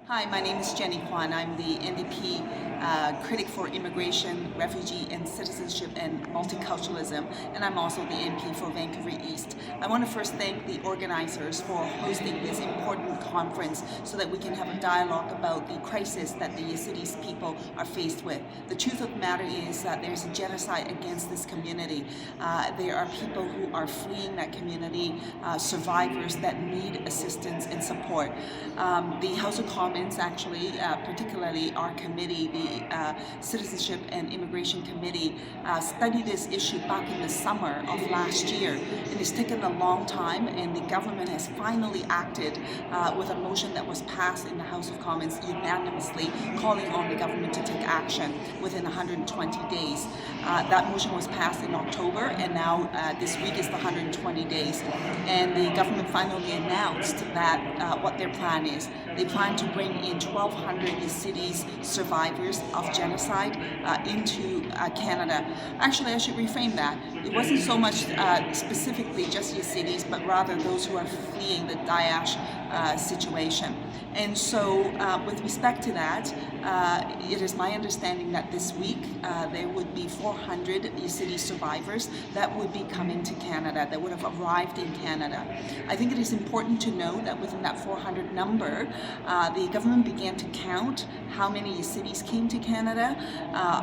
Hi, my name is Jenny Kwan. I'm the NDP critic for immigration, refugee and citizenship and multiculturalism, and I'm also the MP for Vancouver East. I want to first thank the organizers for hosting this important conference so that we can have a dialogue about the crisis that the Yazidis people are faced with. The truth of the matter is that there's a genocide against this community. There are people who are fleeing that community, survivors that need assistance and support. The House of Commons actually, particularly our committee, the Citizenship and Immigration Committee, studied this issue back in the summer of last year. And it's taken a long time, and the government has finally acted with a motion that was passed in the House of Commons unanimously, calling on the government to take action within 120 days. That motion was passed in October, and now this week is the 120 days. And the government finally announced that what their plan is. They plan to bring in 1,200 Yazidis survivors of genocide into Canada. Actually, I should reframe that. It wasn't so much specifically just Yazidis, but rather those who are fleeing the Daesh situation. And so with respect to that, it is my understanding that this week there would be 400 Yazidi survivors that would be coming to Canada, that would have arrived in Canada. I think it is important to know that within that 400 number, the government began to count how many Yazidis came to Canada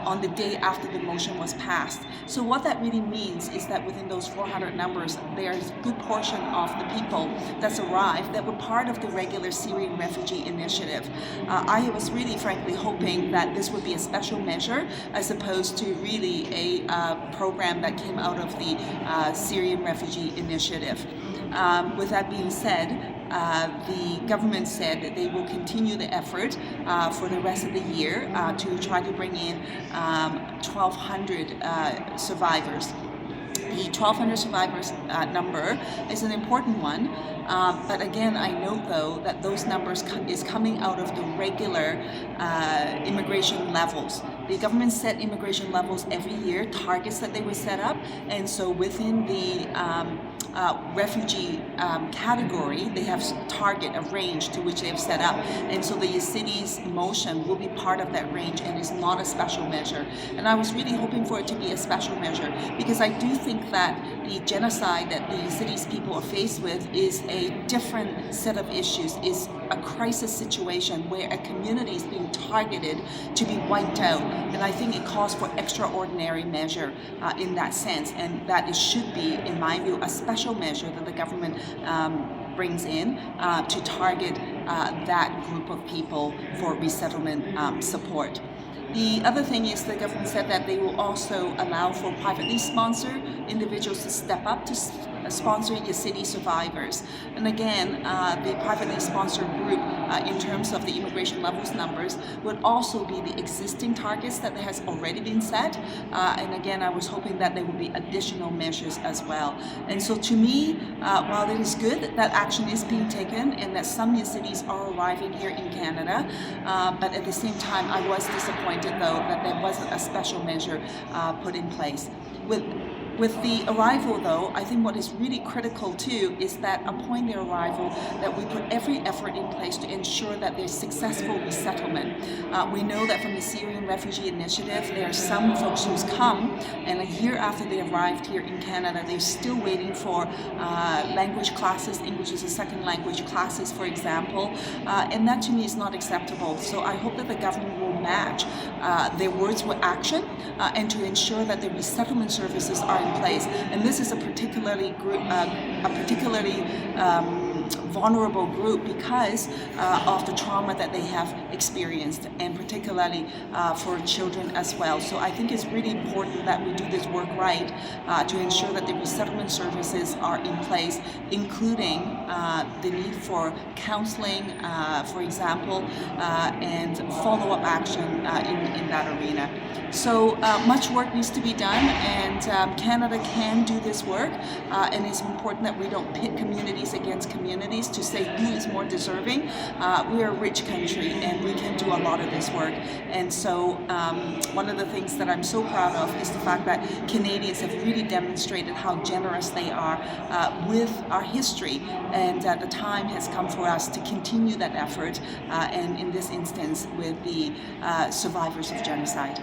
on the day after the motion was passed. So what that really means is that within those 400 numbers, there's a good portion of the people that's arrived that were part of the regular Syrian refugee initiative. I was really, frankly, hoping that this would be a special measure as opposed to really a program that came out of the Syrian refugee initiative. With that being said, the government said that they will continue the effort for the rest of the year to try to bring in 1,200 survivors. The 1,200 survivors number is an important one, but again, I note though that those numbers is coming out of the regular immigration levels. The government set immigration levels every year, targets that they would set up, and so within the refugee category, they have target, a range to which they have set up, and so the Yazidis motion will be part of that range and is not a special measure. And I was really hoping for it to be a special measure because I do think that the genocide that the Yazidis people are faced with is a different set of issues, is a crisis situation where a community is being targeted to be wiped out, and I think it calls for extraordinary measure in that sense, and that it should be, in my view, a special measure that the government brings in to target that group of people for resettlement support. The other thing is the government said that they will also allow for privately sponsored individuals to step up to sponsor Yazidi survivors. And again, the privately sponsored group, in terms of the immigration levels numbers, would also be the existing targets that has already been set. And again, I was hoping that there would be additional measures as well. And so to me, while it is good that action is being taken and that some Yazidis are arriving here in Canada, but at the same time, I was disappointed though that there wasn't a special measure put in place. With the arrival, though, I think what is really critical too is that upon their arrival, that we put every effort in place to ensure that there's successful resettlement. We know that from the Syrian Refugee Initiative, there are some folks who's come, and a year after they arrived here in Canada, they're still waiting for language classes, English as a second language classes, for example, and that to me is not acceptable. So I hope that the government will match their words with action and to ensure that the resettlement services are in place. And this is a particularly vulnerable group because of the trauma that they have experienced, and particularly for children as well. So I think it's really important that we do this work right to ensure that the resettlement services are in place, including the need for counseling, for example, and follow-up action in that arena. So much work needs to be done, and Canada can do this work, and it's important that we don't pit communities against communities. race to say who is more deserving. We are a rich country and we can do a lot of this work. And so one of the things that I'm so proud of is the fact that Canadians have really demonstrated how generous they are with our history, and the time has come for us to continue that effort, and in this instance with the survivors of genocide.